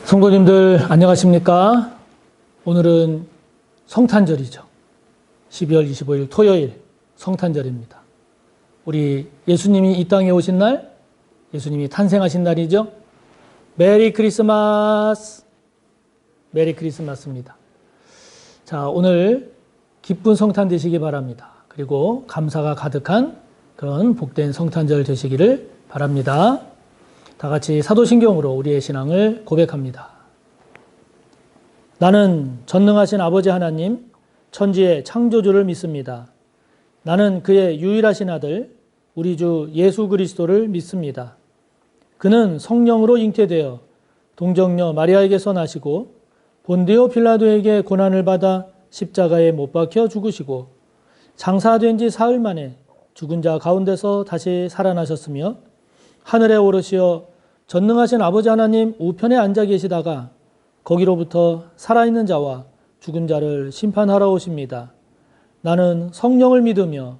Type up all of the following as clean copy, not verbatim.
성도님들 안녕하십니까? 오늘은 성탄절이죠. 12월 25일 토요일 성탄절입니다. 우리 예수님이 이 땅에 오신 날, 예수님이 탄생하신 날이죠. 메리 크리스마스! 메리 크리스마스입니다. 자, 오늘 기쁜 성탄 되시기 바랍니다. 그리고 감사가 가득한 그런 복된 성탄절 되시기를 바랍니다. 다 같이 사도신경으로 우리의 신앙을 고백합니다. 나는 전능하신 아버지 하나님, 천지의 창조주를 믿습니다. 나는 그의 유일하신 아들, 우리 주 예수 그리스도를 믿습니다. 그는 성령으로 잉태되어 동정녀 마리아에게서 나시고 본디오 빌라도에게 고난을 받아 십자가에 못 박혀 죽으시고 장사된 지 사흘 만에 죽은 자 가운데서 다시 살아나셨으며 하늘에 오르시어 전능하신 아버지 하나님 우편에 앉아 계시다가 거기로부터 살아있는 자와 죽은 자를 심판하러 오십니다. 나는 성령을 믿으며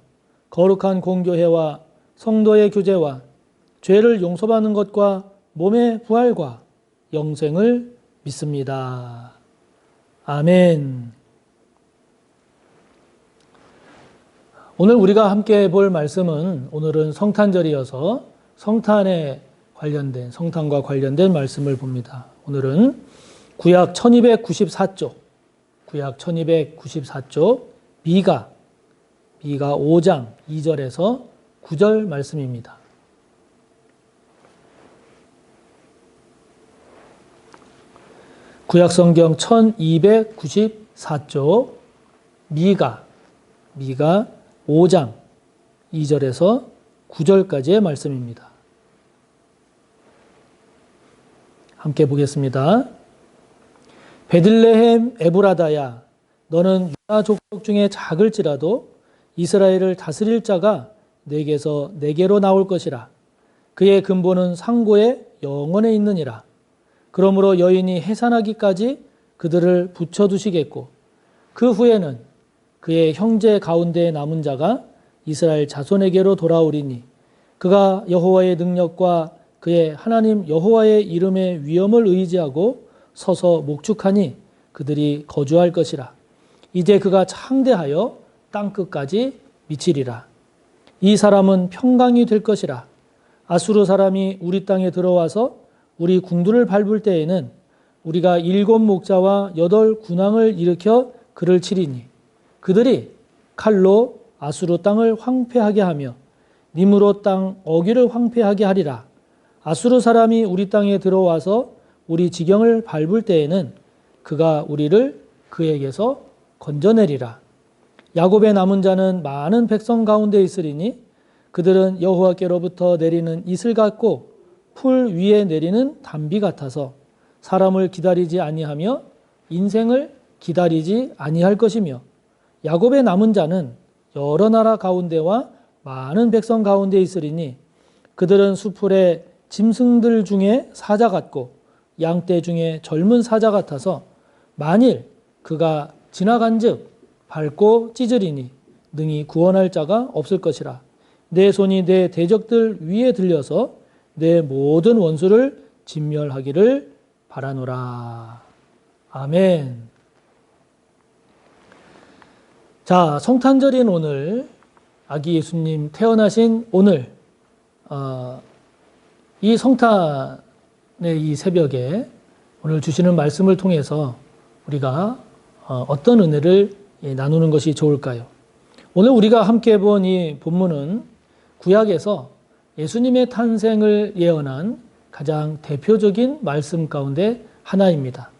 거룩한 공교회와 성도의 교제와 죄를 용서받는 것과 몸의 부활과 영생을 믿습니다. 아멘. 오늘 우리가 함께 볼 말씀은 오늘은 성탄절이어서 성탄과 관련된 말씀을 봅니다. 오늘은 구약 1294쪽 미가 5장 2절에서 9절 말씀입니다. 구약 성경 1294쪽 미가 5장 2절에서 9절까지의 말씀입니다. 함께 보겠습니다. 베들레헴 에브라다야, 너는 유다 족속 중에 작을지라도 이스라엘을 다스릴 자가 내게서 내게로 나올 것이라. 그의 근본은 상고의 영원에 있느니라. 그러므로 여인이 해산하기까지 그들을 붙여두시겠고 그 후에는 그의 형제 가운데 남은 자가 이스라엘 자손에게로 돌아오리니 그가 여호와의 능력과 그의 하나님 여호와의 이름의 위엄을 의지하고 서서 목축하니 그들이 거주할 것이라. 이제 그가 창대하여 땅끝까지 미치리라. 이 사람은 평강이 될 것이라. 아수르 사람이 우리 땅에 들어와서 우리 궁두를 밟을 때에는 우리가 7 목자와 8 군왕을 일으켜 그를 치리니 그들이 칼로 아수르 땅을 황폐하게 하며 니므롯 땅 어귀를 황폐하게 하리라. 아수르 사람이 우리 땅에 들어와서 우리 지경을 밟을 때에는 그가 우리를 그에게서 건져내리라. 야곱의 남은 자는 많은 백성 가운데 있으리니 그들은 여호와께로부터 내리는 이슬 같고 풀 위에 내리는 단비 같아서 사람을 기다리지 아니하며 인생을 기다리지 아니할 것이며 야곱의 남은 자는 여러 나라 가운데와 많은 백성 가운데 있으리니 그들은 수풀의 짐승들 중에 사자 같고 양떼 중에 젊은 사자 같아서 만일 그가 지나간즉 밟고 찢으리니 능히 구원할 자가 없을 것이라. 내 손이 내 대적들 위에 들려서 내 모든 원수를 진멸하기를 바라노라. 아멘. 자, 성탄절인 오늘, 아기 예수님 태어나신 오늘, 이 성탄의 이 새벽에 오늘 주시는 말씀을 통해서 우리가 어떤 은혜를 나누는 것이 좋을까요? 오늘 우리가 함께 본 이 본문은 구약에서 예수님의 탄생을 예언한 가장 대표적인 말씀 가운데 하나입니다.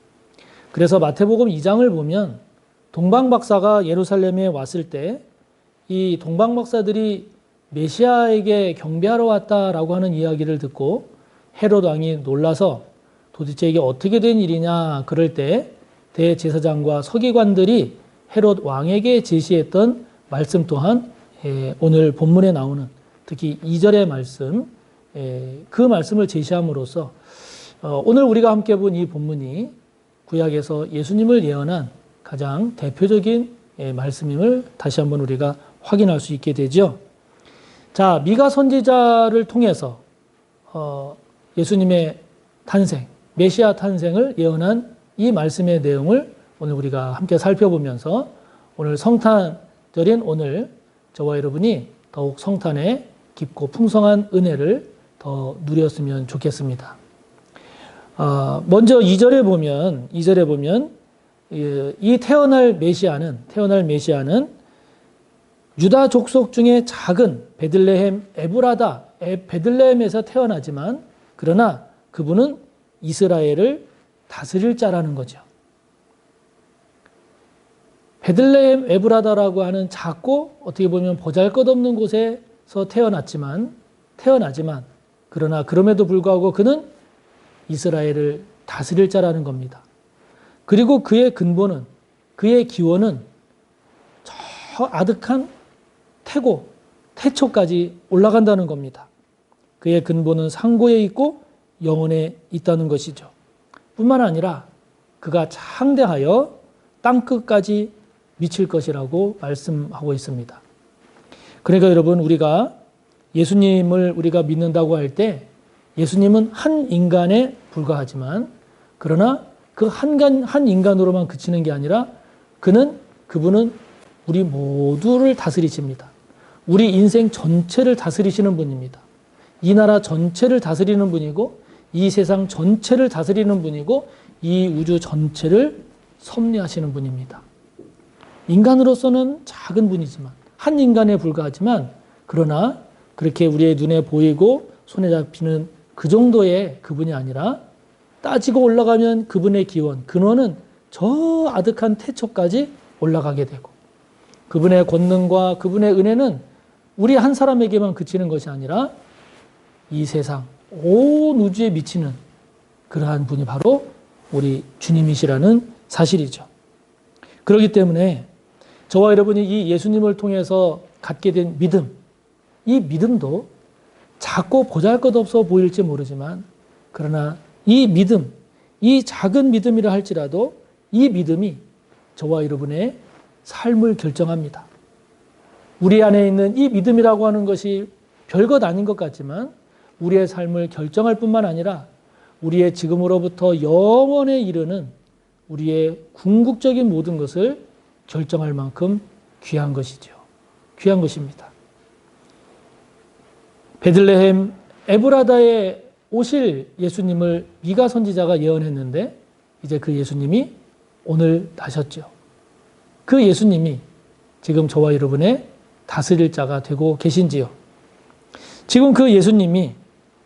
그래서 마태복음 2장을 보면 동방박사가 예루살렘에 왔을 때 이 동방박사들이 메시아에게 경배하러 왔다라고 하는 이야기를 듣고 헤롯 왕이 놀라서 도대체 이게 어떻게 된 일이냐 그럴 때 대제사장과 서기관들이 헤롯 왕에게 제시했던 말씀 또한 오늘 본문에 나오는 특히 2절의 말씀, 그 말씀을 제시함으로써 오늘 우리가 함께 본 이 본문이 구약에서 예수님을 예언한 가장 대표적인 말씀임을 다시 한번 우리가 확인할 수 있게 되죠. 자, 미가 선지자를 통해서 예수님의 탄생, 메시아 탄생을 예언한 이 말씀의 내용을 오늘 우리가 함께 살펴보면서 오늘 성탄절인 오늘 저와 여러분이 더욱 성탄의 깊고 풍성한 은혜를 더 누렸으면 좋겠습니다. 먼저 2절에 보면 이 태어날 메시아는 유다 족속 중에 작은 베들레헴 에브라다, 베들레헴에서 태어나지만 그러나 그분은 이스라엘을 다스릴 자라는 거죠. 베들레헴 에브라다라고 하는 작고 어떻게 보면 보잘것없는 곳에서 태어나지만 그러나 그럼에도 불구하고 그는 이스라엘을 다스릴 자라는 겁니다. 그리고 그의 근본은, 그의 기원은 저 아득한 태초까지 올라간다는 겁니다. 그의 근본은 상고에 있고 영혼에 있다는 것이죠. 뿐만 아니라 그가 창대하여 땅끝까지 미칠 것이라고 말씀하고 있습니다. 그러니까 여러분, 우리가 예수님을 우리가 믿는다고 할 때 예수님은 한 인간에 불과하지만 그러나 그 한 인간으로만 그치는 게 아니라 그분은 우리 모두를 다스리십니다. 우리 인생 전체를 다스리시는 분입니다. 이 나라 전체를 다스리는 분이고 이 세상 전체를 다스리는 분이고 이 우주 전체를 섭리하시는 분입니다. 인간으로서는 작은 분이지만 한 인간에 불과하지만 그러나 그렇게 우리의 눈에 보이고 손에 잡히는 그 정도의 그분이 아니라 따지고 올라가면 그분의 기원, 근원은 저 아득한 태초까지 올라가게 되고 그분의 권능과 그분의 은혜는 우리 한 사람에게만 그치는 것이 아니라 이 세상 온 우주에 미치는 그러한 분이 바로 우리 주님이시라는 사실이죠. 그렇기 때문에 저와 여러분이 이 예수님을 통해서 갖게 된 믿음, 이 믿음도 작고 보잘것없어 보일지 모르지만 그러나 이 믿음, 이 작은 믿음이라 할지라도 이 믿음이 저와 여러분의 삶을 결정합니다. 우리 안에 있는 이 믿음이라고 하는 것이 별것 아닌 것 같지만 우리의 삶을 결정할 뿐만 아니라 우리의 지금으로부터 영원에 이르는 우리의 궁극적인 모든 것을 결정할 만큼 귀한 것이죠. 귀한 것입니다. 베들레헴 에브라다에 오실 예수님을 미가 선지자가 예언했는데 이제 그 예수님이 오늘 나셨죠. 그 예수님이 지금 저와 여러분의 다스릴 자가 되고 계신지요? 지금 그 예수님이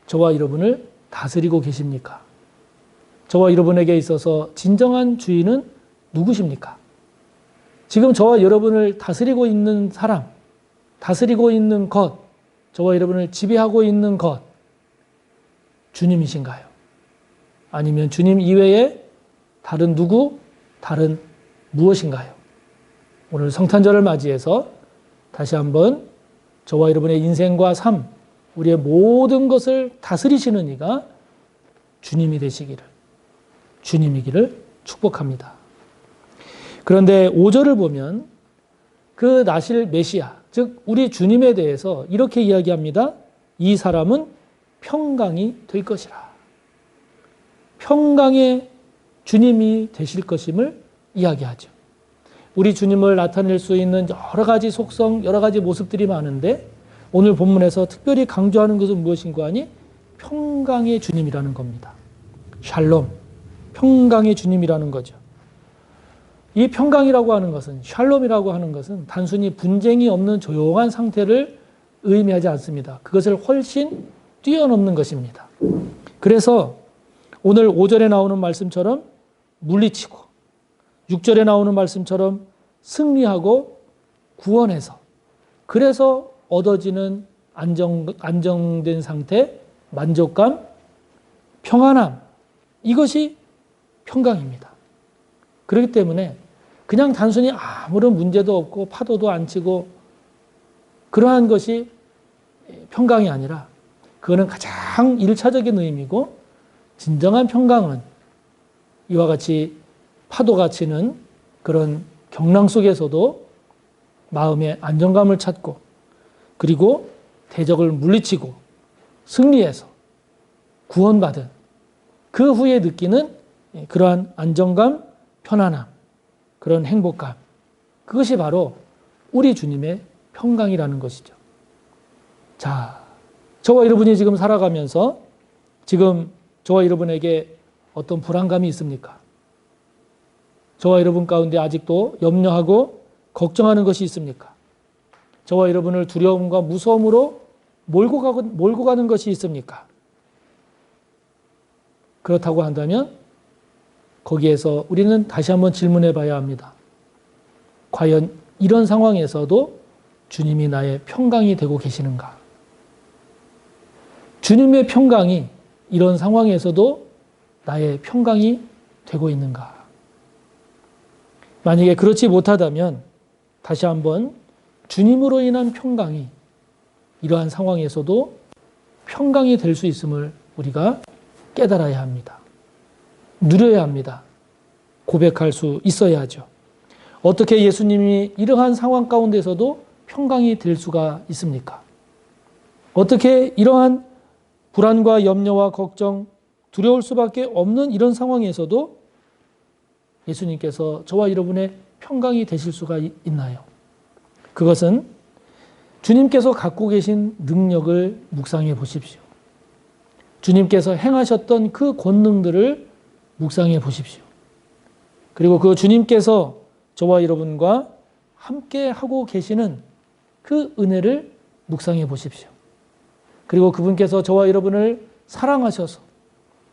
저와 여러분을 다스리고 계십니까? 저와 여러분에게 있어서 진정한 주인은 누구십니까? 지금 저와 여러분을 다스리고 있는 사람, 다스리고 있는 것, 저와 여러분을 지배하고 있는 것, 주님이신가요? 아니면 주님 이외에 다른 누구, 다른 무엇인가요? 오늘 성탄절을 맞이해서 다시 한번 저와 여러분의 인생과 삶, 우리의 모든 것을 다스리시는 이가 주님이 되시기를, 주님이기를 축복합니다. 그런데 5절을 보면 그 나실 메시아, 즉 우리 주님에 대해서 이렇게 이야기합니다. 이 사람은 평강이 될 것이라. 평강의 주님이 되실 것임을 이야기하죠. 우리 주님을 나타낼 수 있는 여러 가지 속성, 여러 가지 모습들이 많은데 오늘 본문에서 특별히 강조하는 것은 무엇인가 하니 평강의 주님이라는 겁니다. 샬롬, 평강의 주님이라는 거죠. 이 평강이라고 하는 것은, 샬롬이라고 하는 것은 단순히 분쟁이 없는 조용한 상태를 의미하지 않습니다. 그것을 훨씬 뛰어넘는 것입니다. 그래서 오늘 5절에 나오는 말씀처럼 물리치고 6절에 나오는 말씀처럼 승리하고 구원해서 그래서 얻어지는 안정된 상태, 만족감, 평안함, 이것이 평강입니다. 그렇기 때문에 그냥 단순히 아무런 문제도 없고 파도도 안 치고 그러한 것이 평강이 아니라 그거는 가장 1차적인 의미고 진정한 평강은 이와 같이 파도가 치는 그런 경랑 속에서도 마음의 안정감을 찾고 그리고 대적을 물리치고 승리해서 구원받은 그 후에 느끼는 그러한 안정감, 편안함, 그런 행복감, 그것이 바로 우리 주님의 평강이라는 것이죠. 자, 저와 여러분이 지금 살아가면서 지금 저와 여러분에게 어떤 불안감이 있습니까? 저와 여러분 가운데 아직도 염려하고 걱정하는 것이 있습니까? 저와 여러분을 두려움과 무서움으로 몰고 가는 것이 있습니까? 그렇다고 한다면 거기에서 우리는 다시 한번 질문해 봐야 합니다. 과연 이런 상황에서도 주님이 나의 평강이 되고 계시는가? 주님의 평강이 이런 상황에서도 나의 평강이 되고 있는가? 만약에 그렇지 못하다면 다시 한번 주님으로 인한 평강이 이러한 상황에서도 평강이 될 수 있음을 우리가 깨달아야 합니다. 누려야 합니다. 고백할 수 있어야 하죠. 어떻게 예수님이 이러한 상황 가운데서도 평강이 될 수가 있습니까? 어떻게 이러한 불안과 염려와 걱정, 두려울 수밖에 없는 이런 상황에서도 예수님께서 저와 여러분의 평강이 되실 수가 있나요? 그것은 주님께서 갖고 계신 능력을 묵상해 보십시오. 주님께서 행하셨던 그 권능들을 묵상해 보십시오. 그리고 그 주님께서 저와 여러분과 함께 하고 계시는 그 은혜를 묵상해 보십시오. 그리고 그분께서 저와 여러분을 사랑하셔서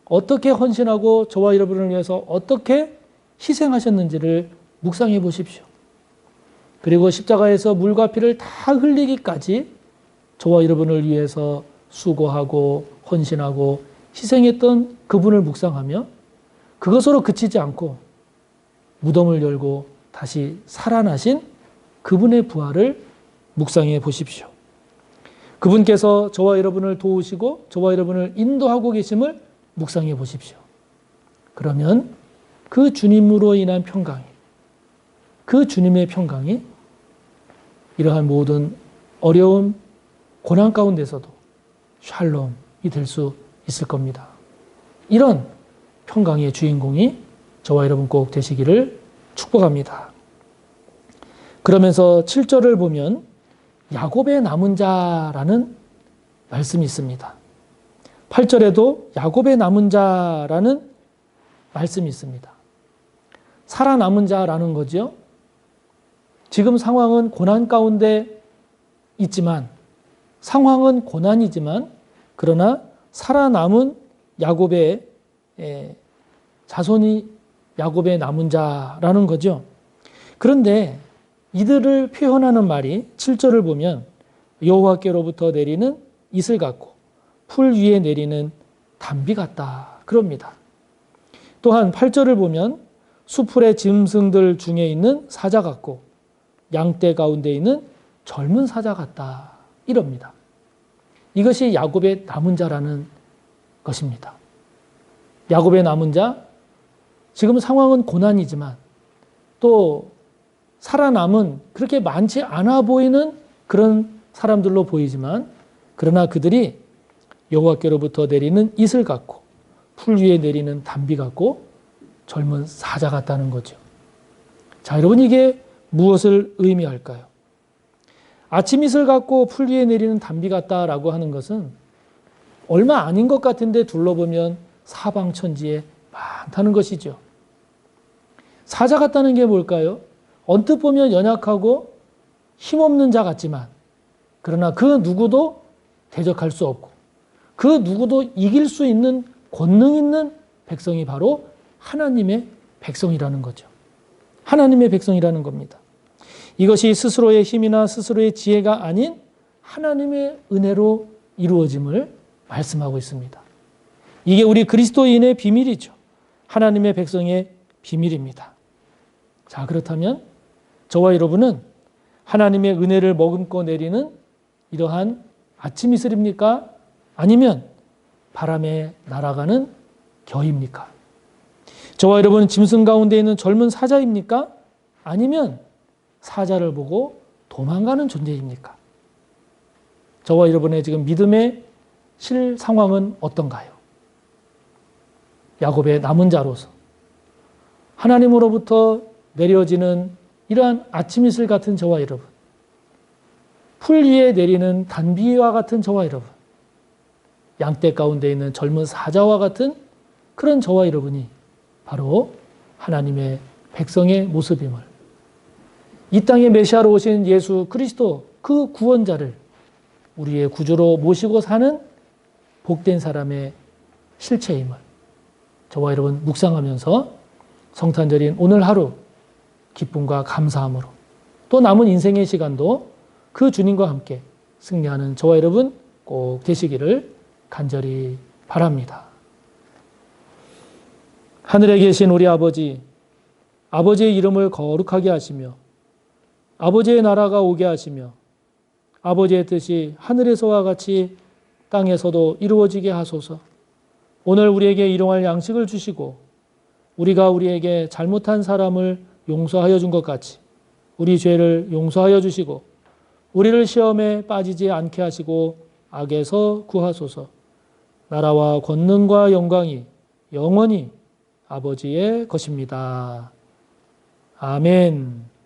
어떻게 헌신하고 저와 여러분을 위해서 어떻게 희생하셨는지를 묵상해 보십시오. 그리고 십자가에서 물과 피를 다 흘리기까지 저와 여러분을 위해서 수고하고 헌신하고 희생했던 그분을 묵상하며 그것으로 그치지 않고 무덤을 열고 다시 살아나신 그분의 부활을 묵상해 보십시오. 그분께서 저와 여러분을 도우시고 저와 여러분을 인도하고 계심을 묵상해 보십시오. 그러면 그 주님으로 인한 평강이, 그 주님의 평강이 이러한 모든 어려움, 고난 가운데서도 샬롬이 될 수 있을 겁니다. 이런 평강의 주인공이 저와 여러분 꼭 되시기를 축복합니다. 그러면서 7절을 보면 야곱의 남은 자라는 말씀이 있습니다. 8절에도 야곱의 남은 자라는 말씀이 있습니다. 살아남은 자라는 거죠. 지금 상황은 고난 가운데 있지만, 상황은 고난이지만, 그러나 살아남은 야곱의 자손이 야곱의 남은 자라는 거죠. 그런데 이들을 표현하는 말이 7절을 보면 여호와께로부터 내리는 이슬 같고 풀 위에 내리는 단비 같다 그럽니다. 또한 8절을 보면 수풀의 짐승들 중에 있는 사자 같고 양떼 가운데 있는 젊은 사자 같다 이럽니다. 이것이 야곱의 남은 자라는 것입니다. 야곱의 남은 자, 지금 상황은 고난이지만 또 살아남은 그렇게 많지 않아 보이는 그런 사람들로 보이지만 그러나 그들이 여호와께로부터 내리는 이슬 같고 풀 위에 내리는 단비 같고 젊은 사자 같다는 거죠. 자, 여러분 이게 무엇을 의미할까요? 아침 이슬 같고 풀 위에 내리는 단비 같다라고 하는 것은 얼마 아닌 것 같은데 둘러보면 사방천지에 많다는 것이죠. 사자 같다는 게 뭘까요? 언뜻 보면 연약하고 힘없는 자 같지만 그러나 그 누구도 대적할 수 없고 그 누구도 이길 수 있는 권능 있는 백성이 바로 하나님의 백성이라는 거죠. 하나님의 백성이라는 겁니다. 이것이 스스로의 힘이나 스스로의 지혜가 아닌 하나님의 은혜로 이루어짐을 말씀하고 있습니다. 이게 우리 그리스도인의 비밀이죠. 하나님의 백성의 비밀입니다. 자, 그렇다면 저와 여러분은 하나님의 은혜를 머금고 내리는 이러한 아침 이슬입니까? 아니면 바람에 날아가는 겨입니까? 저와 여러분은 짐승 가운데 있는 젊은 사자입니까? 아니면 사자를 보고 도망가는 존재입니까? 저와 여러분의 지금 믿음의 실 상황은 어떤가요? 야곱의 남은 자로서 하나님으로부터 내려지는 이러한 아침 이슬 같은 저와 여러분, 풀 위에 내리는 단비와 같은 저와 여러분, 양떼 가운데 있는 젊은 사자와 같은 그런 저와 여러분이 바로 하나님의 백성의 모습임을, 이 땅에 메시아로 오신 예수 그리스도 그 구원자를 우리의 구주로 모시고 사는 복된 사람의 실체임을 저와 여러분 묵상하면서 성탄절인 오늘 하루 기쁨과 감사함으로 또 남은 인생의 시간도 그 주님과 함께 승리하는 저와 여러분 꼭 되시기를 간절히 바랍니다. 하늘에 계신 우리 아버지, 아버지의 이름을 거룩하게 하시며 아버지의 나라가 오게 하시며 아버지의 뜻이 하늘에서와 같이 땅에서도 이루어지게 하소서. 오늘 우리에게 일용할 양식을 주시고 우리가 우리에게 잘못한 사람을 용서하여 준 것 같이 우리 죄를 용서하여 주시고 우리를 시험에 빠지지 않게 하시고 악에서 구하소서. 나라와 권능과 영광이 영원히 아버지의 것입니다. 아멘.